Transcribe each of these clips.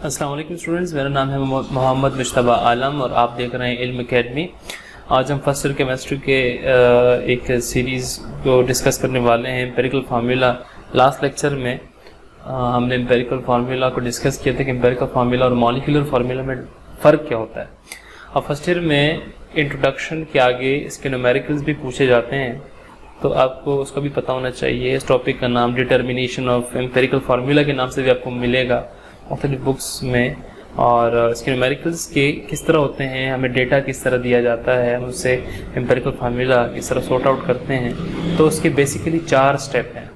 अस्सलाम वालेकुम स्टूडेंट्स, मेरा नाम है मोहम्मद मुश्तबा आलम और आप देख रहे हैं इल्म अकेडमी। आज हम फर्स्ट ईयर केमिस्ट्री के एक सीरीज़ को डिस्कस करने वाले हैं, एम्पिरिकल फार्मूला। लास्ट लेक्चर में हमने एम्पिरिकल फार्मूला को डिस्कस किया था कि एम्पिरिकल फार्मूला और मॉलिक्यूलर फार्मूला में फ़र्क क्या होता है। अब फर्स्ट ईयर में इंट्रोडक्शन के आगे इसके न्यूमेरिकल्स भी पूछे जाते हैं, तो आपको उसका भी पता होना चाहिए। इस टॉपिक का नाम डिटर्मिनेशन ऑफ एम्पिरिकल फार्मूला के नाम से भी आपको मिलेगा मुख्तलिफ बुक्स में। और इसके न्यूमेरिकल्स के किस तरह होते हैं, हमें डेटा किस तरह दिया जाता है, हम उससे एम्पिरिकल फार्मूला किस तरह सॉर्ट आउट करते हैं। तो उसके बेसिकली 4 स्टेप हैं।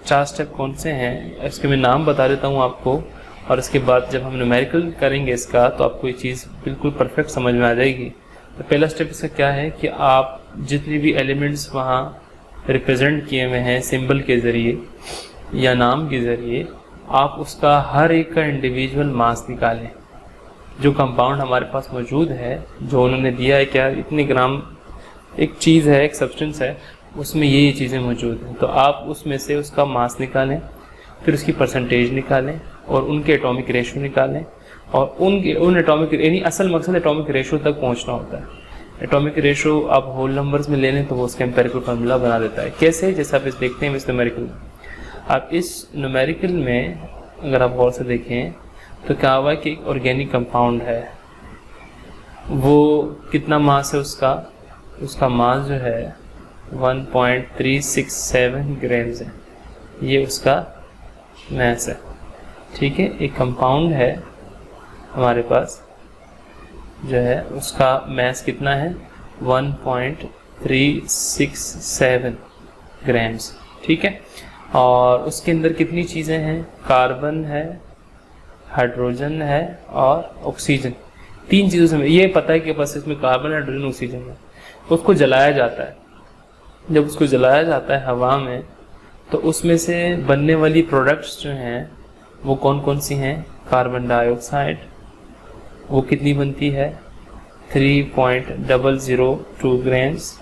4 स्टेप कौन से हैं इसके मैं नाम बता देता हूँ आपको, और इसके बाद जब हम न्यूमेरिकल करेंगे इसका तो आपको ये चीज़ बिल्कुल परफेक्ट समझ में आ जाएगी। तो पहला स्टेप इसका क्या है कि आप जितने भी एलिमेंट्स वहाँ रिप्रेजेंट किए हुए हैं सिंबल के ज़रिए या नाम के ज़रिए, आप उसका हर एक का इंडिविजुअल मास निकालें। जो कंपाउंड हमारे पास मौजूद है, जो उन्होंने दिया है, क्या इतने ग्राम एक चीज़ है, एक सब्सटेंस है, उसमें ये चीज़ें मौजूद हैं, तो आप उसमें से उसका मास निकालें, फिर उसकी परसेंटेज निकालें और उनके एटॉमिक रेशो निकालें। और उन एटॉमिक यानी असल मकसद एटॉमिक रेशो तक पहुंचना होता है। एटॉमिक रेशो आप होल नंबर्स में ले लें तो वो उसका एम्पिरिकल फार्मूला बना देता है। कैसे? जैसे आप इस देखते हैं इस न्यूमेरिकल में। आप इस न्यूमेरिकल में अगर आप गौर से देखें तो क्या हुआ कि एक ऑर्गेनिक कंपाउंड है, वो कितना मास है उसका मास जो है 1.367 ग्राम्स है। ये उसका मास है, ठीक है। एक कंपाउंड है हमारे पास जो है, उसका मास कितना है 1.367 ग्राम्स, ठीक है। और उसके अंदर कितनी चीज़ें हैं? कार्बन है, हाइड्रोजन है और ऑक्सीजन। 3 चीज़ों से ये पता है कि बस इसमें कार्बन, हाइड्रोजन, ऑक्सीजन है। उसको जलाया जाता है। जब उसको जलाया जाता है हवा में, तो उसमें से बनने वाली प्रोडक्ट्स जो हैं वो कौन कौन सी हैं? कार्बन डाइऑक्साइड, वो कितनी बनती है 3.002 ग्राम्स,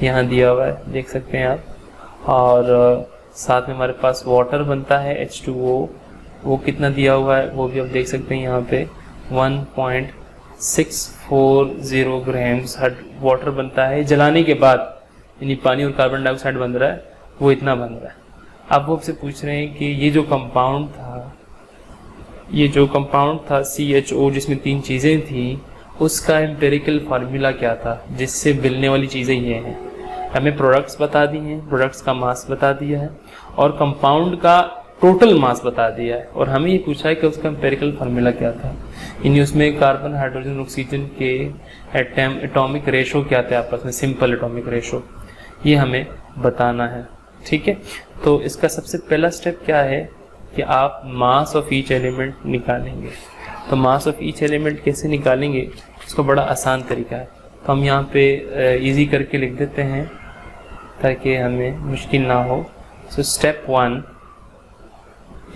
यहाँ दिया हुआ है, देख सकते हैं आप। और साथ में हमारे पास वाटर बनता है H2O, वो कितना दिया हुआ है वो भी आप देख सकते हैं यहाँ पे 1.640 ग्राम्स वाटर बनता है बनने के बाद, यानी पानी और कार्बन डाइऑक्साइड बन रहा है, वो इतना बन रहा है। अब वो आपसे पूछ रहे हैं कि ये जो कंपाउंड था CHO, जिसमें 3 चीज़ें थी, उसका एम्पिरिकल फार्मूला क्या था जिससे मिलने वाली चीज़ें ये हैं। हमें प्रोडक्ट्स बता दी हैं, प्रोडक्ट्स का मास बता दिया है और कंपाउंड का टोटल मास बता दिया है, और हमें ये पूछा है कि उसका एम्पिरिकल फार्मूला क्या था। यानी उसमें कार्बन, हाइड्रोजन, ऑक्सीजन के एटॉमिक रेशो क्या थे आपस में, सिंपल एटॉमिक रेशो, ये हमें बताना है, ठीक है। तो इसका सबसे पहला स्टेप क्या है कि आप मास ऑफ ईच एलिमेंट निकालेंगे। तो मास ऑफ ईच एलिमेंट कैसे निकालेंगे, इसका बड़ा आसान तरीका है। तो हम यहाँ पे इजी करके लिख देते हैं ताकि हमें मुश्किल ना हो। सो स्टेप 1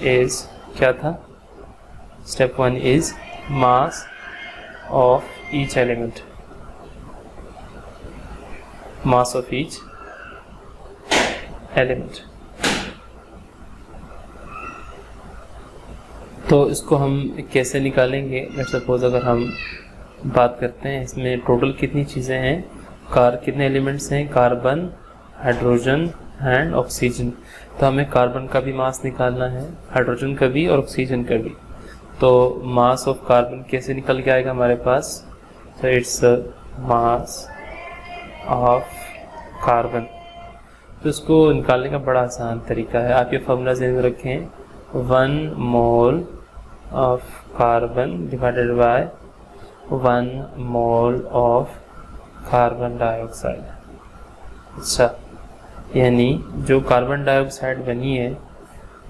इज़ क्या था? Step 1 is mass of each element, mass of each element. तो इसको हम कैसे निकालेंगे? लेट्स सपोज अगर हम बात करते हैं, इसमें टोटल कितनी चीज़ें हैं, कितने एलिमेंट्स हैं? Carbon, hydrogen and oxygen. तो हमें कार्बन का भी मास निकालना है, हाइड्रोजन का भी और ऑक्सीजन का भी। तो मास ऑफ कार्बन कैसे निकल के आएगा हमारे पास? तो इट्स मास ऑफ कार्बन। तो इसको निकालने का बड़ा आसान तरीका है। आप ये फार्मूला ज़हन में रखें, 1 mole of carbon divided by 1 mole of carbon dioxide. अच्छा, यानी जो कार्बन डाइऑक्साइड बनी है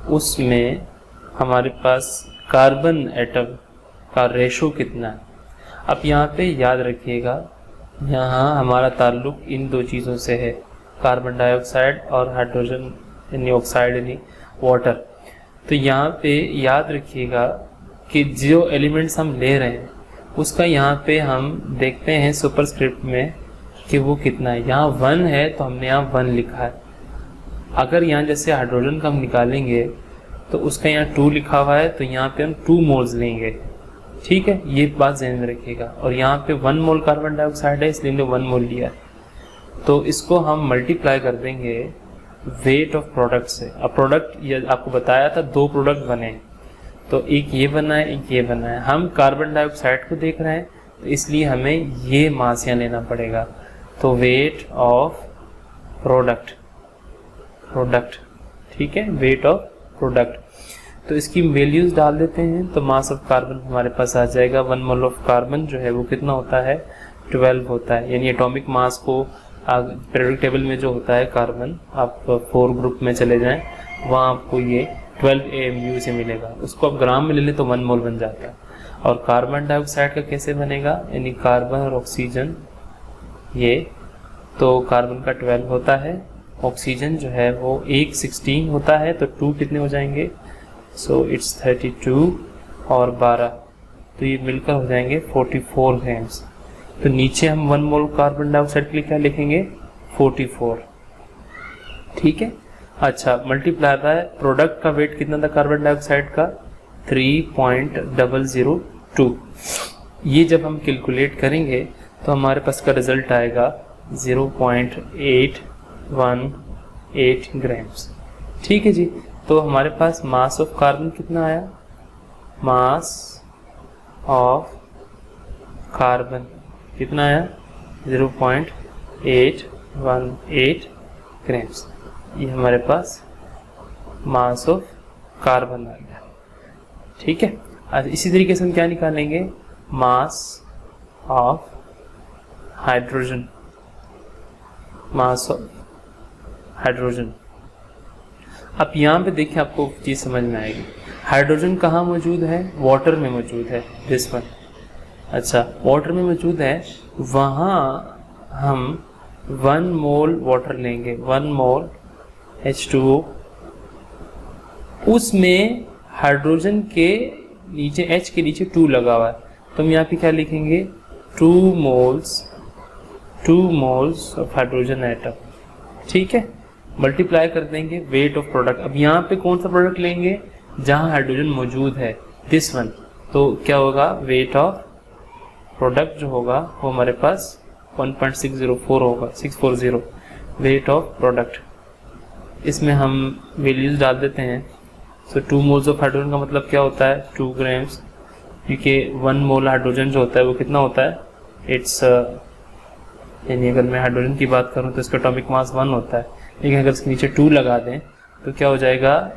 उसमें हमारे पास कार्बन एटम का रेशो कितना है। अब यहाँ पे याद रखिएगा, यहाँ हमारा ताल्लुक इन 2 चीज़ों से है, कार्बन डाइऑक्साइड और हाइड्रोजन यानी ऑक्साइड यानी वाटर। तो यहाँ पे याद रखिएगा कि जो एलिमेंट्स हम ले रहे हैं उसका यहाँ पे हम देखते हैं सुपरस्क्रिप्ट में कि वो कितना है। यहाँ 1 है तो हमने यहाँ 1 लिखा है। अगर यहाँ जैसे हाइड्रोजन का हम निकालेंगे तो उसका यहाँ 2 लिखा हुआ है, तो यहाँ पे हम 2 मोल्स लेंगे, ठीक है, ये बात ध्यान में रखिएगा। और यहाँ पे 1 मोल कार्बन डाइऑक्साइड है, इसलिए हमने 1 मोल लिया है। तो इसको हम मल्टीप्लाई कर देंगे वेट ऑफ प्रोडक्ट से। अब प्रोडक्ट ये आपको बताया था 2 प्रोडक्ट बने, तो एक ये बना है, एक ये बना है। हम कार्बन डाइऑक्साइड को देख रहे हैं, तो इसलिए हमें ये मास यहाँ लेना पड़ेगा। तो वेट ऑफ प्रोडक्ट, ठीक है, वेट ऑफ प्रोडक्ट। तो इसकी वैल्यूज डाल देते हैं, तो मास ऑफ कार्बन हमारे पास आ जाएगा। 1 मोल ऑफ कार्बन जो है वो कितना होता है, 12 होता है। यानी एटॉमिक मास को पीरियोडिक टेबल में जो होता है कार्बन, आप 4 ग्रुप में चले जाएं, वहाँ आपको ये 12 AMU से मिलेगा। उसको आप ग्राम में ले लें तो 1 मोल बन जाता है। और कार्बन डाइऑक्साइड का कैसे बनेगा, यानी कार्बन और ऑक्सीजन, ये तो कार्बन का 12 होता है, ऑक्सीजन जो है वो 16 होता है, तो 2 कितने हो जाएंगे, सो इट्स 32 और 12, तो ये मिलकर हो जाएंगे 44 ग्राम्स। तो नीचे हम 1 मोल कार्बन डाइऑक्साइड के लिए क्या लिखेंगे, 44, ठीक है। अच्छा, मल्टीप्लाई बाय प्रोडक्ट का वेट कितना था कार्बन डाइऑक्साइड का, 3.002। ये जब हम कैलकुलेट करेंगे तो हमारे पास का रिजल्ट आएगा 0.818 ग्राम्स, ठीक है जी। तो हमारे पास मास ऑफ कार्बन कितना आया, मास ऑफ कार्बन कितना आया, 0.818 ग्राम्स। ये हमारे पास मास ऑफ कार्बन आ गया, ठीक है। इसी तरीके से हम क्या निकालेंगे, मास of hydrogen, mass of hydrogen. अब यहाँ पे देखिए आपको चीज़ समझ में आएगी, हाइड्रोजन कहाँ मौजूद है, वाटर में मौजूद है, दिस वन। अच्छा, वाटर में मौजूद है, वहाँ हम 1 मोल वाटर लेंगे, 1 मोल H2O, उसमें हाइड्रोजन के नीचे H के नीचे 2 लगा हुआ है, तो हम यहाँ पे क्या लिखेंगे, 2 मोल्स ऑफ हाइड्रोजन एटम, ठीक है। मल्टीप्लाई कर देंगे वेट ऑफ प्रोडक्ट। अब यहाँ पे कौन सा प्रोडक्ट लेंगे, जहाँ हाइड्रोजन मौजूद है, दिस वन। तो क्या होगा, वेट ऑफ प्रोडक्ट जो होगा वो हमारे पास 1.604 होगा, 640 वेट ऑफ प्रोडक्ट। इसमें हम वैल्यूज डाल देते हैं। सो 2 मोल्स ऑफ हाइड्रोजन का मतलब क्या होता है, 2 ग्राम्स, क्योंकि 1 मोल हाइड्रोजन जो होता है वो कितना होता है, इट्स यानी अगर मैं हाइड्रोजन की बात करूं तो इसका एटॉमिक मास 1 होता है, लेकिन अगर इसके नीचे 2 लगा दें तो क्या हो जाएगा,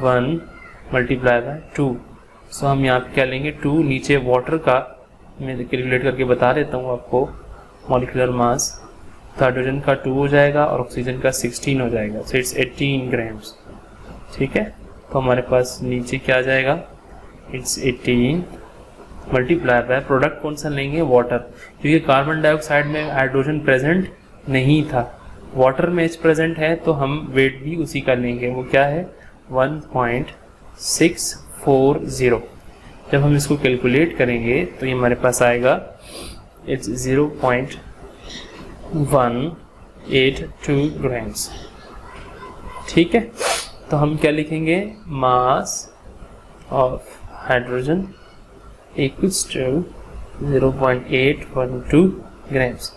1 मल्टीप्लाई बाय 2। सो हम यहाँ पे क्या लेंगे, 2 नीचे वाटर का मैं कैलकुलेट करके बता देता हूँ आपको मॉलिक्यूलर मास। तो हाइड्रोजन का 2 हो जाएगा और ऑक्सीजन का 16 हो जाएगा, सो इट्स 18 ग्राम्स, ठीक है। तो हमारे पास नीचे क्या आ जाएगा, इट्स 18 मल्टीप्लाई बाय प्रोडक्ट कौन सा लेंगे, वाटर, क्योंकि कार्बन डाइऑक्साइड में हाइड्रोजन प्रेजेंट नहीं था, वाटर में H प्रेजेंट है, तो हम वेट भी उसी का लेंगे, वो क्या है 1.640। जब हम इसको कैलकुलेट करेंगे तो ये हमारे पास आएगा इट्स 0.182 ग्राम्स, ठीक है। तो हम क्या लिखेंगे, mass of hydrogen equals to 0.812 grams.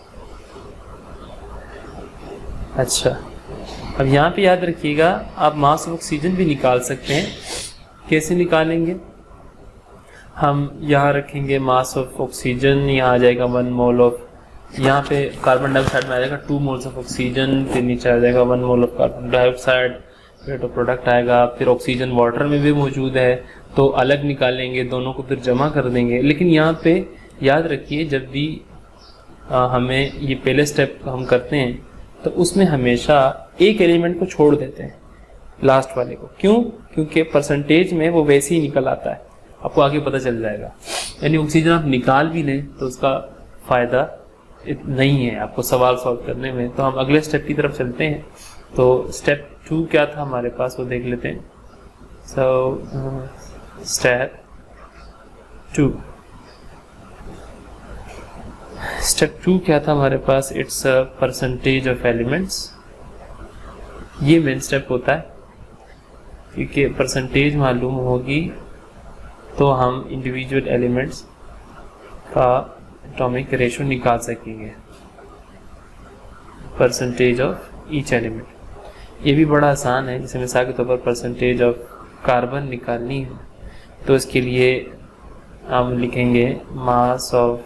अच्छा, अब यहाँ पे याद रखिएगा, आप मास ऑफ ऑक्सीजन भी निकाल सकते हैं। कैसे निकालेंगे, हम यहाँ रखेंगे मास ऑफ ऑक्सीजन, यहाँ आ जाएगा 1 मोल ऑफ, यहाँ पे कार्बन डाइऑक्साइड में आ जाएगा 2 मोल्स ऑफ ऑक्सीजन, फिर नीचे आ जाएगा 1 मोल ऑफ कार्बन डाइऑक्साइड, फिर तो प्रोडक्ट आएगा, फिर ऑक्सीजन वाटर में भी मौजूद है, तो अलग निकालेंगे, दोनों को फिर जमा कर देंगे। लेकिन यहाँ पे याद रखिए, जब भी हमें ये पहले स्टेप हम करते हैं तो उसमें हमेशा एक एलिमेंट को छोड़ देते हैं, लास्ट वाले को। क्यों, क्योंकि परसेंटेज में वो वैसे ही निकल आता है, आपको आगे पता चल जाएगा। यानी ऑक्सीजन आप निकाल भी लें तो उसका फ़ायदा नहीं है आपको सवाल सॉल्व करने में। तो हम अगले स्टेप की तरफ चलते हैं। तो स्टेप 2 क्या था हमारे पास, वो देख लेते हैं। सो स्टेप 2 क्या था हमारे पास, इट्स परसेंटेज ऑफ एलिमेंट्स। ये मेन स्टेप होता है। क्योंकि परसेंटेज मालूम होगी तो हम इंडिविजुअल एलिमेंट्स का एटॉमिक रेशो निकाल सकेंगे, परसेंटेज ऑफ ईच एलिमेंट। ये भी बड़ा आसान है। जैसे मिसाल के तौर पर परसेंटेज ऑफ कार्बन निकालनी है तो इसके लिए हम लिखेंगे mass of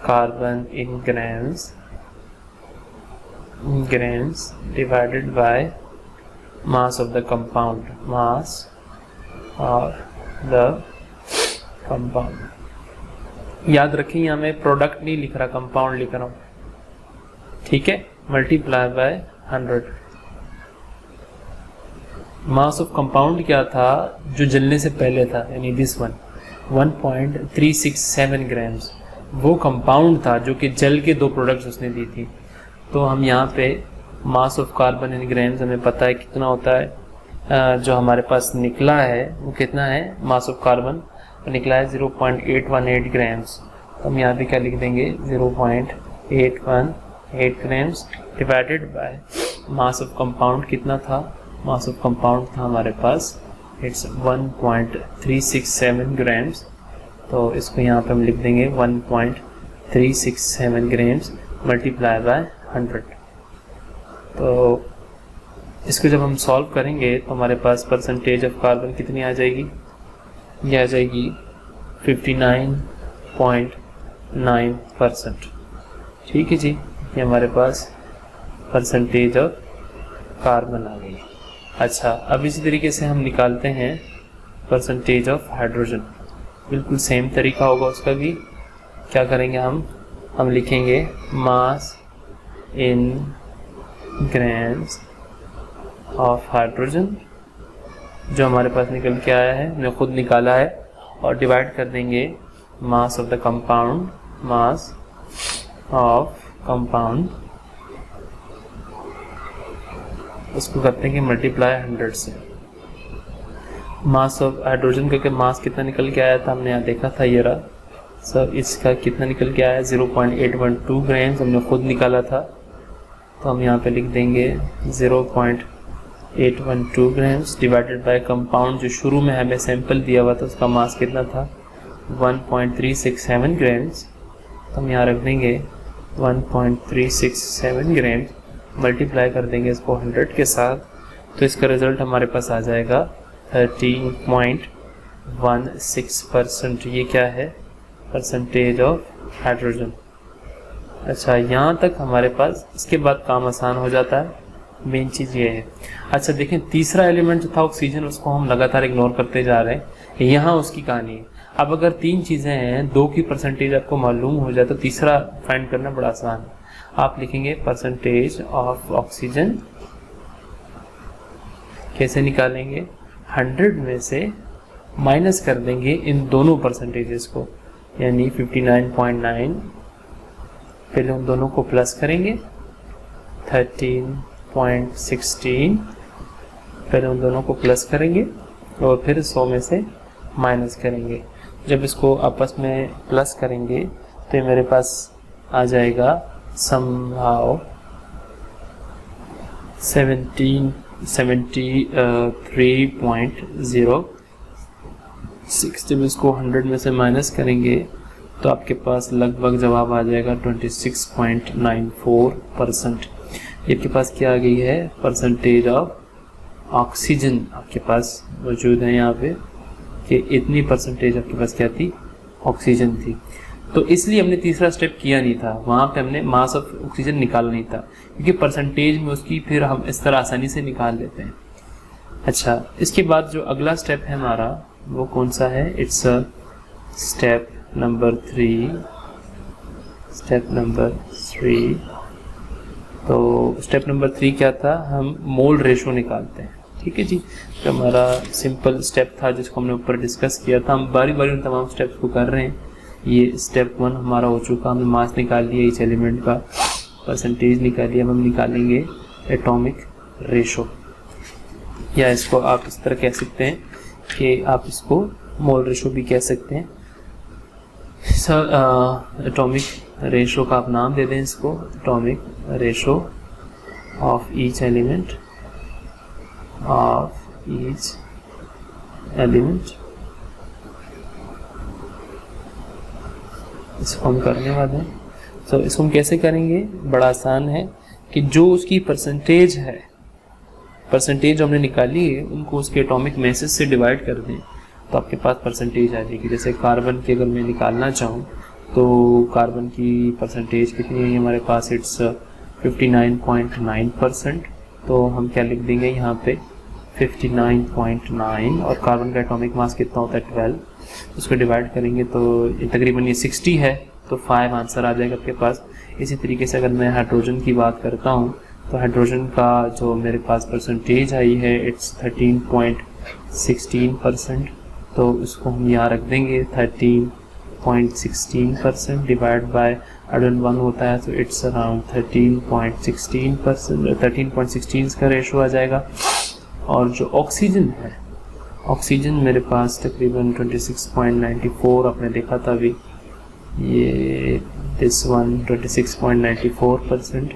carbon in grams divided by mass of the compound, mass of the compound. याद रखें यहाँ मैं प्रोडक्ट नहीं लिख रहा, कंपाउंड लिख रहा हूँ, ठीक है। Multiply by 100। Mass of compound क्या था जो जलने से पहले था, यानी दिस वन 1.367 ग्राम्स, वो कंपाउंड था जो कि जल के दो प्रोडक्ट्स उसने दी थी। तो हम यहाँ पे mass of carbon in grams हमें पता है कितना होता है, जो हमारे पास निकला है वो कितना है, मास ऑफ कार्बन निकला है 0.818 ग्राम्स। तो हम यहाँ पे क्या लिख देंगे 0.818 grams divided by mass of compound कितना था, मास ऑफ कंपाउंड था हमारे पास इट्स 1.367 ग्राम्स। तो इसको यहाँ पे हम लिख देंगे 1.367 ग्राम्स मल्टीप्लाई बाय 100। तो इसको जब हम सॉल्व करेंगे तो हमारे पास परसेंटेज ऑफ कार्बन कितनी आ जाएगी, ये आ जाएगी 59.9%। ठीक है जी, ये हमारे पास परसेंटेज ऑफ कार्बन आ गई। अच्छा, अब इसी तरीके से हम निकालते हैं परसेंटेज ऑफ हाइड्रोजन। बिल्कुल सेम तरीका होगा उसका भी। क्या करेंगे हम लिखेंगे मास इन ग्राम्स ऑफ हाइड्रोजन, जो हमारे पास निकल के आया है, हमने खुद निकाला है, और डिवाइड कर देंगे mass of the compound, mass of compound, उसको करते हैं मल्टीप्लाई 100 से। मास ऑफ हाइड्रोजन का मास कितना निकल के आया था हमने यहाँ देखा था, ये रहा सर। इसका कितना निकल के आया 0.812 ग्राम्स, हमने खुद निकाला था। तो हम यहाँ पे लिख देंगे 0.812 ग्राम्स डिवाइडेड बाय कंपाउंड, जो शुरू में हमें सैंपल दिया हुआ था उसका मास कितना था 1.367 ग्राम्स। तो हम यहाँ रख देंगे 1.367 ग्राम्स, मल्टीप्लाई कर देंगे इसको 100 के साथ। तो इसका रिजल्ट हमारे पास आ जाएगा 13.16%। ये क्या है, परसेंटेज ऑफ हाइड्रोजन। अच्छा, यहाँ तक हमारे पास, इसके बाद काम आसान हो जाता है। मेन चीज़ ये है। अच्छा देखें, तीसरा एलिमेंट जो था ऑक्सीजन, उसको हम लगातार इग्नोर करते जा रहे हैं। यहाँ उसकी कहानी है। अब अगर तीन चीज़ें हैं, दो की परसेंटेज आपको मालूम हो जाए तो तीसरा फाइंड करना बड़ा आसान है। आप लिखेंगे परसेंटेज ऑफ ऑक्सीजन। कैसे निकालेंगे, 100 में से माइनस कर देंगे इन दोनों परसेंटेजेस को, यानी 59.9, पहले उन दोनों को प्लस करेंगे 13.16, पहले उन दोनों को प्लस करेंगे और फिर 100 में से माइनस करेंगे। जब इसको आपस में प्लस करेंगे तो ये मेरे पास आ जाएगा somehow 73.06। जब इसको 100 में से माइनस करेंगे तो आपके पास लगभग जवाब आ जाएगा 26.94%। आपके पास क्या आ गई है, परसेंटेज ऑफ ऑक्सीजन आपके पास मौजूद है यहाँ पे, कि इतनी परसेंटेज आपके पास क्या थी, ऑक्सीजन थी। तो इसलिए हमने तीसरा स्टेप किया नहीं था, वहाँ पे हमने मास ऑफ ऑक्सीजन निकाला नहीं था, क्योंकि परसेंटेज में उसकी फिर हम इस तरह आसानी से निकाल लेते हैं। अच्छा, इसके बाद जो अगला स्टेप है हमारा वो कौन सा है, इट्स स्टेप नंबर 3। तो स्टेप नंबर 3 क्या था, हम मोल रेशो निकालते हैं। ठीक है जी, तो हमारा सिंपल स्टेप था जिसको हमने ऊपर डिस्कस किया था। हम बारी बारी उन तमाम स्टेप्स को कर रहे हैं। ये स्टेप 1 हमारा हो चुका, हमने मास निकाल लिया, इस एलिमेंट का परसेंटेज निकाल लिया। हम निकालेंगे एटॉमिक रेशो, या इसको आप इस तरह कह सकते हैं कि आप इसको मोल रेशो भी कह सकते हैं। सर एटॉमिक रेशो का आप नाम दे दें इसको, atomic ratio of each element each element, इसको हम करने वाले हैं। तो इसको हम कैसे करेंगे, बड़ा आसान है कि जो उसकी परसेंटेज है, परसेंटेज हमने निकाली है, उनको उसके एटॉमिक मैसेज से डिवाइड कर दें तो आपके पास परसेंटेज आ जाएगी। जैसे कार्बन की अगर मैं निकालना चाहूँ तो कार्बन की परसेंटेज कितनी है हमारे पास, इट्स 59.9%। तो हम क्या लिख देंगे यहाँ पे 59.9, और कार्बन का एटॉमिक मास कितना होता है 12, उसको डिवाइड करेंगे तो तकरीबन ये 60 है, तो 5 आंसर आ जाएगा आपके पास। इसी तरीके से अगर मैं हाइड्रोजन की बात करता हूँ तो हाइड्रोजन का जो मेरे पास परसेंटेज आई है इट्स 13.16%, तो उसको हम यहाँ रख देंगे 13.16% डिवाइड बाय 101 होता है, तो इट्स अराउंड 13.16%, 13.16 का रेशो आ जाएगा। और जो ऑक्सीजन है, ऑक्सीजन मेरे पास तकरीबन 26.94 आपने देखा था अभी, ये दिस वन 26.94%,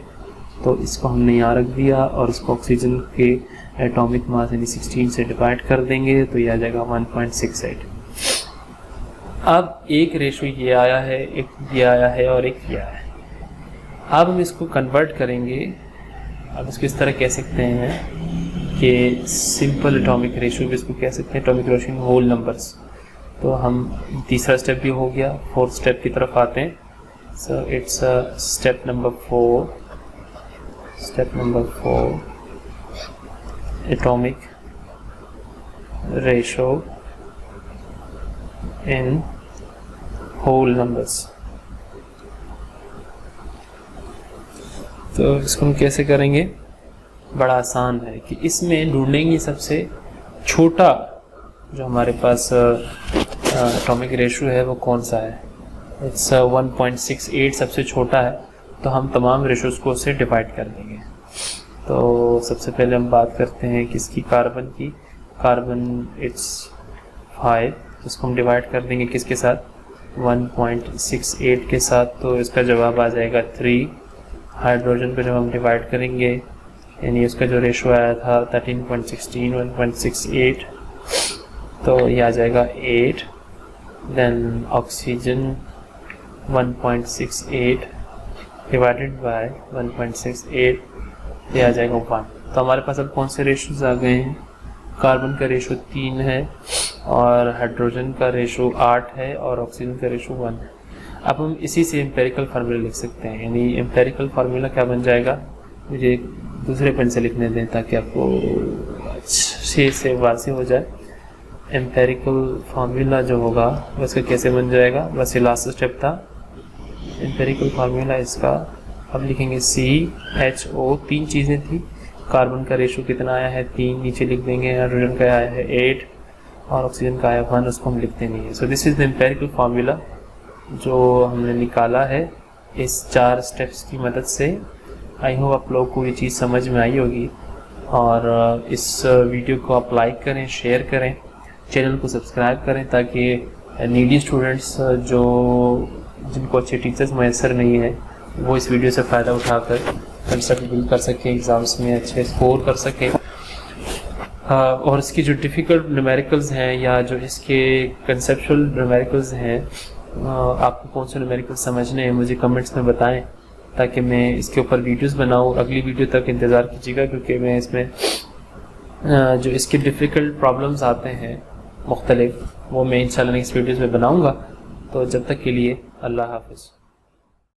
तो इसको हमने यहाँ रख दिया और इसको ऑक्सीजन के एटॉमिक मास यानी 16 से डिवाइड कर देंगे तो ये आ जाएगा 1.68। अब एक रेशो ये आया है, एक ये आया है और एक ये आया है। अब हम इसको कन्वर्ट करेंगे। अब इसको इस तरह कह सकते हैं कि सिंपल एटॉमिक रेशो भी इसको कह सकते हैं, atomic ratio in whole numbers. तो हम तीसरा स्टेप भी हो गया, फोर्थ स्टेप की तरफ आते हैं। So it's step number 4, atomic ratio in whole numbers. तो इसको हम कैसे करेंगे, बड़ा आसान है कि इसमें ढूंढेंगे सबसे छोटा जो हमारे पास एटॉमिक रेशो है वो कौन सा है। इट्स 1.68 सबसे छोटा है, तो हम तमाम रेशोज़ को उससे डिवाइड कर देंगे। तो सबसे पहले हम बात करते हैं किसकी, कार्बन की। कार्बन इट्स 5, उसको हम डिवाइड कर देंगे किसके साथ, 1.68 के साथ, तो इसका जवाब आ जाएगा 3। हाइड्रोजन को जब हम डिवाइड करेंगे यानी उसका जो रेशो आया था 13.16, 1.68, तो ये आ जाएगा 8। देन ऑक्सीजन 1.68 डिवाइडेड बाय 1.68, ये आ जाएगा 1। तो हमारे पास अब कौन से रेशोज आ गए हैं, कार्बन का रेशो 3 है और हाइड्रोजन का रेशो 8 है और ऑक्सीजन का रेशो 1 है। अब हम इसी से एम्पेरिकल फार्मूला लिख सकते हैं, यानी एम्पेरिकल फार्मूला क्या बन जाएगा, मुझे दूसरे पेन से लिखने दें ताकि आपको अच्छे से वाज़ेह हो जाए। एम्पेरिकल फार्मूला जो होगा उसका कैसे बन जाएगा, बस ये लास्ट स्टेप था। एम्पेरिकल फार्मूला इसका अब लिखेंगे CHO, 3 चीज़ें थी। कार्बन का रेशो कितना आया है 3, नीचे लिख देंगे। हाइड्रोजन का आया है 8 और ऑक्सीजन का आया 1, उसको हम लिखते नहीं है। So this is the empirical formula जो हमने निकाला है इस 4 स्टेप्स की मदद से। आई होप आप लोगों को ये चीज़ समझ में आई होगी, और इस वीडियो को आप लाइक करें, शेयर करें, चैनल को सब्सक्राइब करें ताकि नीडी स्टूडेंट्स जिनको अच्छे टीचर्स मैसर नहीं है वो इस वीडियो से फ़ायदा उठाकर कंसल्ट कर सकें, एग्ज़ाम्स में अच्छे स्कोर कर सकें। और इसकी जो डिफ़िकल्ट न्यूमेरिकल्स हैं या जो इसके कंसेप्चुअल न्यूमेरिकल्स हैं, आपको कौन से न्यूमेरिकल्स समझने हैं मुझे कमेंट्स में बताएं ताकि मैं इसके ऊपर वीडियोस बनाऊं। अगली वीडियो तक इंतज़ार कीजिएगा क्योंकि मैं इसमें जो इसके डिफ़िकल्ट प्रॉब्लम्स आते हैं मुख्तलिफ, वो मैं इंशाल्लाह नेक्स्ट वीडियोस में बनाऊंगा। तो जब तक के लिए अल्लाह हाफ़िज़।